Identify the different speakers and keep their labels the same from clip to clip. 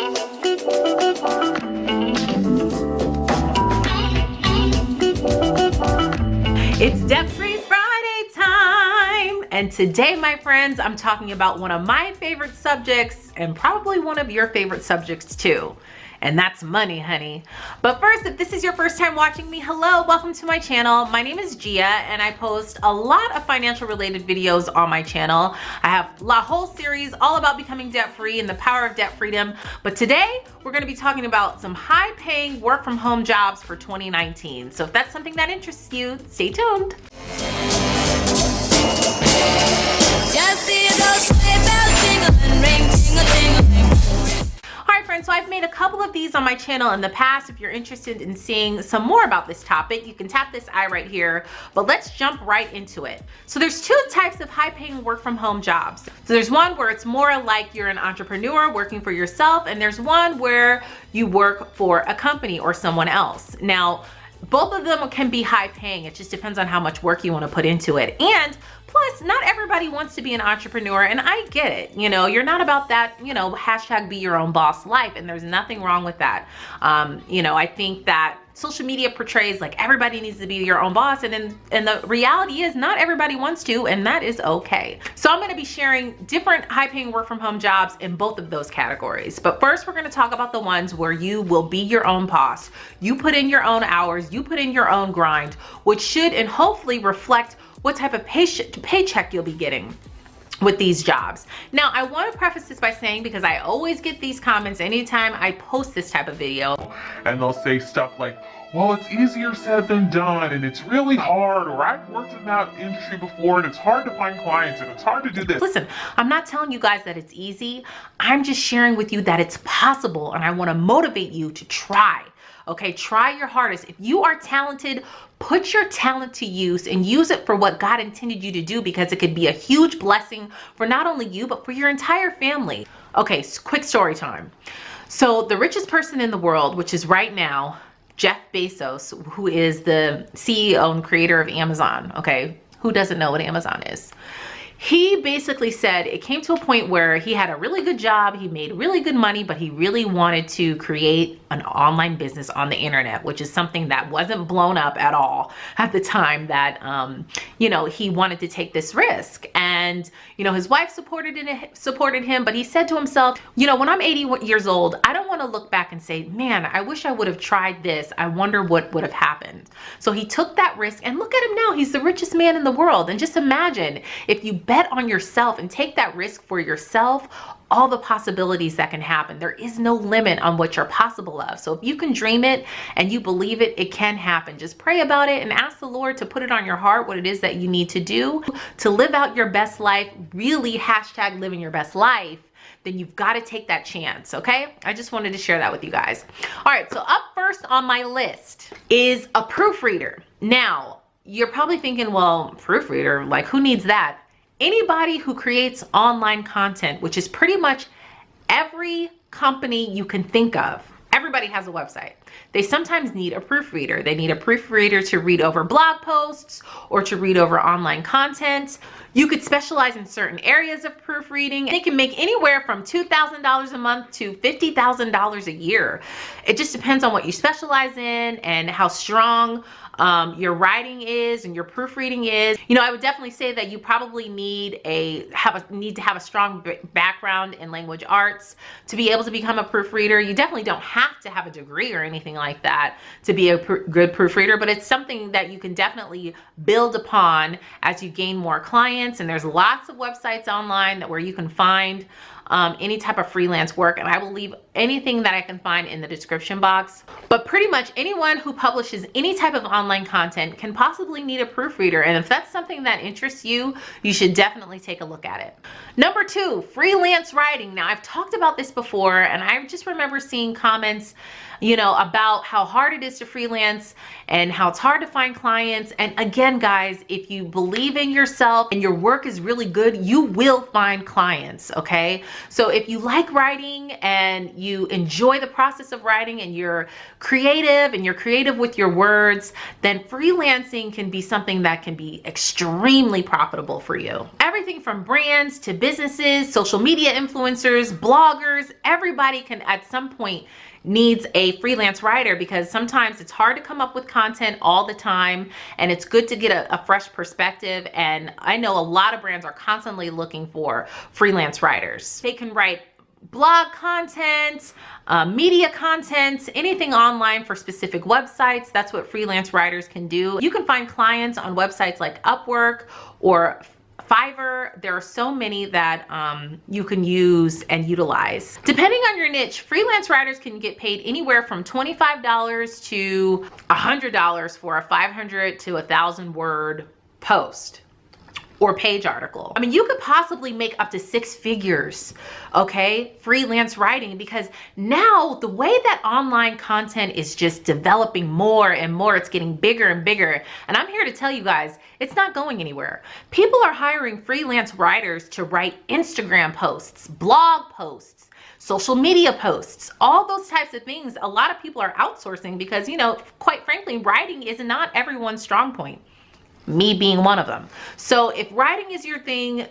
Speaker 1: It's Debt-Free Friday time, and today, my friends, I'm talking about one of my favorite subjects and probably one of your favorite subjects too, and that's money, honey. But first, if this is your first time watching me, hello, welcome to my channel. My name is Gia, and I post a lot of financial related videos on my channel. I have a whole series all about becoming debt-free and the power of debt freedom. But today, we're gonna be talking about some high-paying work-from-home jobs for 2019. So if that's something that interests you, stay tuned. Alright friends, so I've made a couple of these on my channel in the past. If you're interested in seeing some more about this topic, you can tap this I right here, but let's jump right into it. So there's two types of high-paying work-from-home jobs. So there's one where it's more like you're an entrepreneur working for yourself, and there's one where you work for a company or someone else. Now, both of them can be high paying. It just depends on how much work you want to put into it. And plus, not everybody wants to be an entrepreneur, and I get it. You know, you're not about that, you know, hashtag be your own boss life, and there's nothing wrong with that. You know, I think that social media portrays like everybody needs to be your own boss, and the reality is not everybody wants to, and that is okay. So I'm going to be sharing different high-paying work-from-home jobs in both of those categories. But first, we're going to talk about the ones where you will be your own boss. You put in your own hours, you put in your own grind, which should and hopefully reflect what type of paycheck you'll be getting with these jobs. Now, I want to preface this by saying, because I always get these comments anytime I post this type of video,
Speaker 2: and they'll say stuff like, well, it's easier said than done, and it's really hard, or I've worked in that industry before, and it's hard to find clients, and it's hard to do this.
Speaker 1: Listen, I'm not telling you guys that it's easy. I'm just sharing with you that it's possible, and I want to motivate you to try. Okay, try your hardest. If you are talented, put your talent to use and use it for what God intended you to do, because it could be a huge blessing for not only you, but for your entire family. Okay, quick story time. So the richest person in the world, which is right now, Jeff Bezos, who is the CEO and creator of Amazon. Okay, who doesn't know what Amazon is? He basically said it came to a point where he had a really good job, he made really good money, but he really wanted to create an online business on the internet, which is something that wasn't blown up at all at the time that, you know, he wanted to take this risk. And, you know, his wife supported him, but he said to himself, you know, when I'm 80 years old, I don't want to look back and say, man, I wish I would have tried this. I wonder what would have happened. So he took that risk, and look at him now. He's the richest man in the world. And just imagine if you bet on yourself and take that risk for yourself, all the possibilities that can happen. There is no limit on what you're possible of. So if you can dream it and you believe it, it can happen. Just pray about it and ask the Lord to put it on your heart what it is that you need to do to live out your best life, really hashtag living your best life. Then you've got to take that chance, okay? I just wanted to share that with you guys. All right, so up first on my list is a proofreader. Now, you're probably thinking, well, proofreader, like who needs that? Anybody who creates online content, which is pretty much every company you can think of. Everybody has a website. They sometimes need a proofreader. They need a proofreader to read over blog posts or to read over online content. You could specialize in certain areas of proofreading. They can make anywhere from $2,000 a month to $50,000 a year. It just depends on what you specialize in and how strong your writing is and your proofreading is. You know, I would definitely say that you probably need to have a strong background in language arts to be able to become a proofreader. You definitely don't have to have a degree or anything like that to be a good proofreader, but it's something that you can definitely build upon as you gain more clients. And there's lots of websites online where you can find any type of freelance work, and I will leave anything that I can find in the description box. But pretty much anyone who publishes any type of online content can possibly need a proofreader, and if that's something that interests you, you should definitely take a look at it. Number two, freelance writing. Now, I've talked about this before, and I just remember seeing comments, you know, about how hard it is to freelance and how it's hard to find clients. And again, guys, if you believe in yourself and your work is really good, you will find clients, okay? So if you like writing and you enjoy the process of writing and you're creative with your words, then freelancing can be something that can be extremely profitable for you. Everything from brands to businesses, social media influencers, bloggers, everybody can at some point needs a freelance writer, because sometimes it's hard to come up with content all the time, and it's good to get a fresh perspective. And I know a lot of brands are constantly looking for freelance writers. They can write blog content, media content, anything online for specific websites. That's what freelance writers can do. You can find clients on websites like Upwork or Fiverr. There are so many that you can use and utilize. Depending on your niche, freelance writers can get paid anywhere from $25 to $100 for a 500 to 1,000 word post or page article. I mean, you could possibly make up to 6 figures, okay, freelance writing, because now the way that online content is just developing more and more, it's getting bigger and bigger. And I'm here to tell you guys, it's not going anywhere. People are hiring freelance writers to write Instagram posts, blog posts, social media posts, all those types of things. A lot of people are outsourcing because, you know, quite frankly, writing is not everyone's strong point, me being one of them. So if writing is your thing,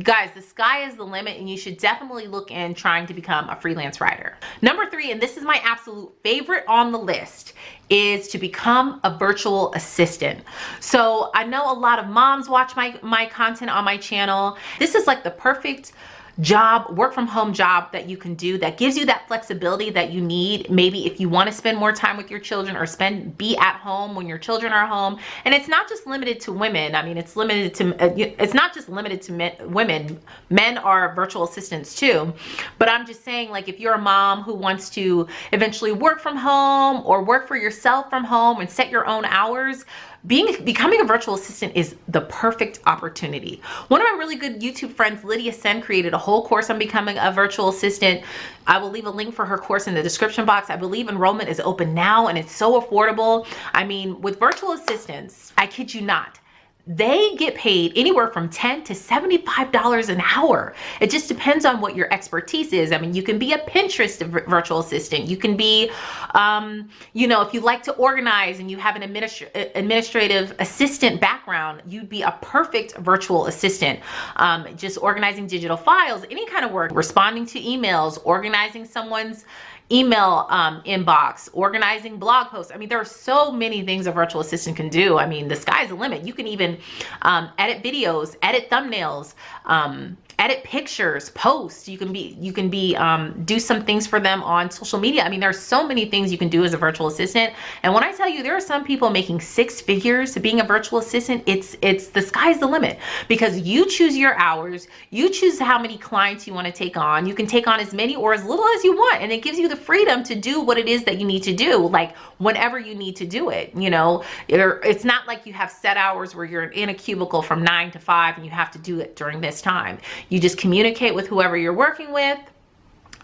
Speaker 1: guys, the sky is the limit, and you should definitely look in trying to become a freelance writer. Number 3, and this is my absolute favorite on the list, is to become a virtual assistant. So I know a lot of moms watch my content on my channel. This is like the perfect job, work from home job that you can do, that gives you that flexibility that you need. Maybe if you want to spend more time with your children or be at home when your children are home. And it's not just limited to women. I mean, it's not just limited to women. Men are virtual assistants too. But I'm just saying, like, if you're a mom who wants to eventually work from home or work for yourself from home and set your own hours, becoming a virtual assistant is the perfect opportunity. One of my really good YouTube friends, Lydia Sen, created a whole course on becoming a virtual assistant. I will leave a link for her course in the description box. I believe enrollment is open now, and it's so affordable. I mean, with virtual assistants, I kid you not, they get paid anywhere from $10 to $75 an hour. It just depends on what your expertise is. I mean, you can be a Pinterest virtual assistant. You can be, you know, if you like to organize and you have an administrative assistant background, you'd be a perfect virtual assistant. Just organizing digital files, any kind of work, responding to emails, organizing someone's email inbox, organizing blog posts. I mean, there are so many things a virtual assistant can do. I mean, the sky's the limit. You can even edit videos, edit thumbnails, edit pictures, post. You can do some things for them on social media. I mean, there's so many things you can do as a virtual assistant. And when I tell you, there are some people making 6 figures being a virtual assistant, it's the sky's the limit, because you choose your hours, you choose how many clients you want to take on. You can take on as many or as little as you want, and it gives you the freedom to do what it is that you need to do, like whenever you need to do it. You know, it's not like you have set hours where you're in a cubicle from 9 to 5 and you have to do it during this time. You just communicate with whoever you're working with,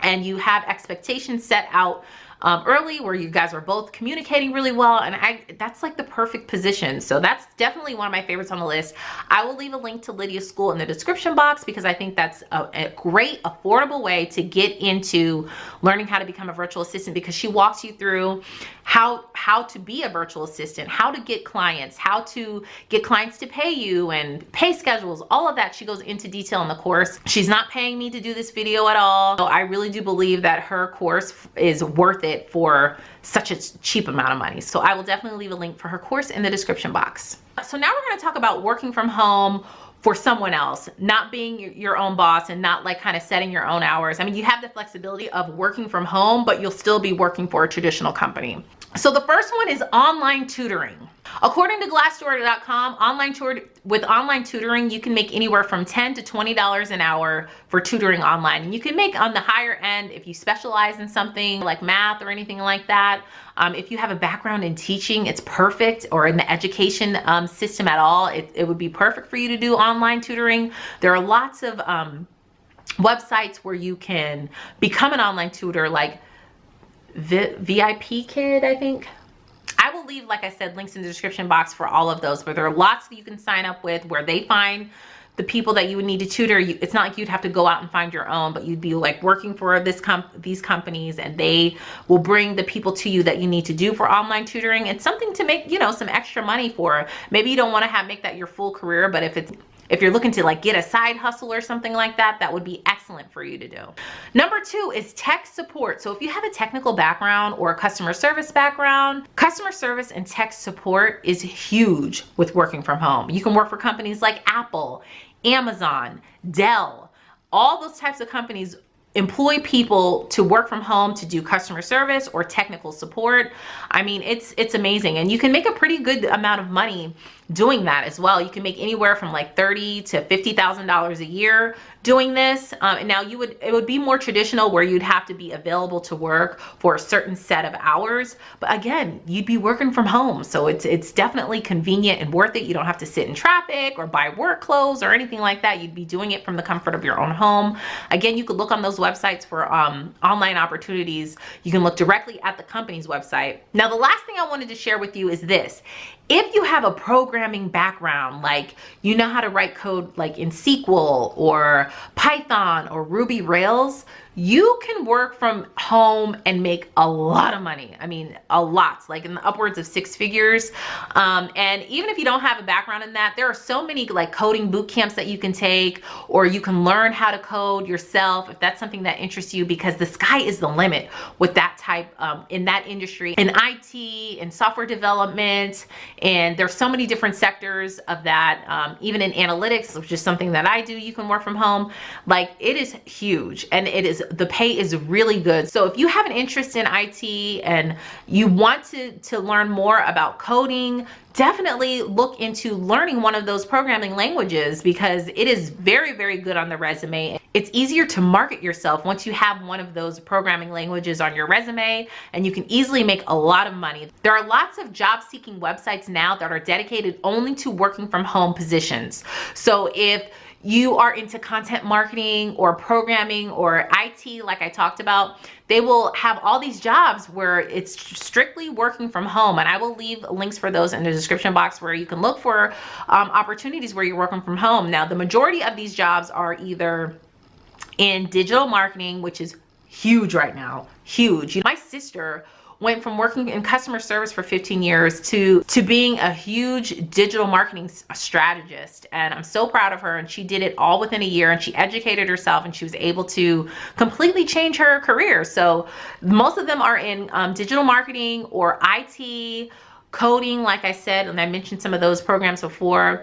Speaker 1: and you have expectations set out early where you guys are both communicating really well. And that's like the perfect position. So that's definitely one of my favorites on the list. I will leave a link to Lydia's school in the description box, because I think that's a great, affordable way to get into learning how to become a virtual assistant, because she walks you through how to be a virtual assistant, how to get clients, how to get clients to pay you, and pay schedules, all of that. She goes into detail in the course. She's not paying me to do this video at all. So I really do believe that her course is worth it for such a cheap amount of money. So I will definitely leave a link for her course in the description box. So now we're going to talk about working from home for someone else, not being your own boss and not like kind of setting your own hours. I mean, you have the flexibility of working from home, but you'll still be working for a traditional company. So the first one is online tutoring. According to Glassdoor.com, with online tutoring, you can make anywhere from $10 to $20 an hour for tutoring online. And you can make on the higher end if you specialize in something like math or anything like that. If you have a background in teaching, it's perfect, or in the education system at all, it would be perfect for you to do online tutoring. There are lots of websites where you can become an online tutor, like VIP Kid, I think. I will leave, like I said, links in the description box for all of those, but there are lots that you can sign up with where they find the people that you would need to tutor. It's not like you'd have to go out and find your own, but you'd be like working for these companies, and they will bring the people to you that you need to do for online tutoring. It's something to make, you know, some extra money for. Maybe you don't want to make that your full career, but if you're looking to like get a side hustle or something like that, that would be excellent for you to do. Number 2 is tech support. So if you have a technical background or a customer service background, customer service and tech support is huge with working from home. You can work for companies like Apple, Amazon, Dell. All those types of companies employ people to work from home to do customer service or technical support. I mean, it's amazing, and you can make a pretty good amount of money doing that as well. You can make anywhere from like $30,000 to $50,000 a year doing this. And now it would be more traditional where you'd have to be available to work for a certain set of hours. But again, you'd be working from home. So it's definitely convenient and worth it. You don't have to sit in traffic or buy work clothes or anything like that. You'd be doing it from the comfort of your own home. Again, you could look on those websites for online opportunities. You can look directly at the company's website. Now, the last thing I wanted to share with you is this. If you have a programming background, like you know how to write code like in SQL or Python or Ruby Rails, you can work from home and make a lot of money. I mean, a lot, like in the upwards of 6 figures. And even if you don't have a background in that, there are so many like coding boot camps that you can take, or you can learn how to code yourself if that's something that interests you, because the sky is the limit with that type in that industry, in IT, in software development. And there's so many different sectors of that. Even in analytics, which is something that I do, you can work from home. Like, it is huge, and the pay is really good. So if you have an interest in IT and you want to learn more about coding, definitely look into learning one of those programming languages, because it is very, very good on the resume. It's easier to market yourself once you have one of those programming languages on your resume, and you can easily make a lot of money. There are lots of job-seeking websites now that are dedicated only to working from home positions. So if you are into content marketing or programming or IT, like I talked about, they will have all these jobs where it's strictly working from home. And I will leave links for those in the description box where you can look for opportunities where you're working from home. Now, the majority of these jobs are either in digital marketing, which is huge right now, huge. My sister went from working in customer service for 15 years to being a huge digital marketing strategist. And I'm so proud of her. And she did it all within a year, and she educated herself, and she was able to completely change her career. So most of them are in digital marketing or IT, coding, like I said, and I mentioned some of those programs before.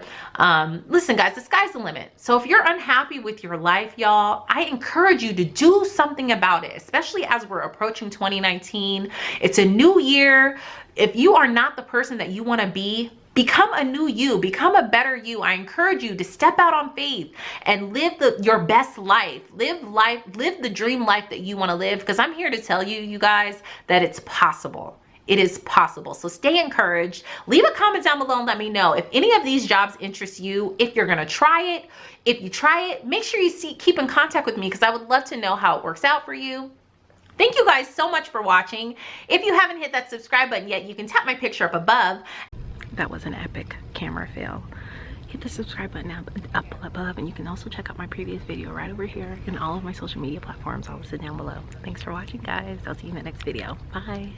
Speaker 1: Listen, guys, the sky's the limit. So if you're unhappy with your life, y'all, I encourage you to do something about it, especially as we're approaching 2019. It's a new year. If you are not the person that you want to be, become a new you, become a better you. I encourage you to step out on faith and live your best life. Live the dream life that you want to live, because I'm here to tell you, you guys, that it's possible. It is possible. So stay encouraged. Leave a comment down below and let me know if any of these jobs interest you, if you're going to try it. If you try it, make sure you keep in contact with me, because I would love to know how it works out for you. Thank you guys so much for watching. If you haven't hit that subscribe button yet, you can tap my picture up above. That was an epic camera fail. Hit the subscribe button up above, and you can also check out my previous video right over here, and all of my social media platforms all listed down below. Thanks for watching, guys. I'll see you in the next video. Bye.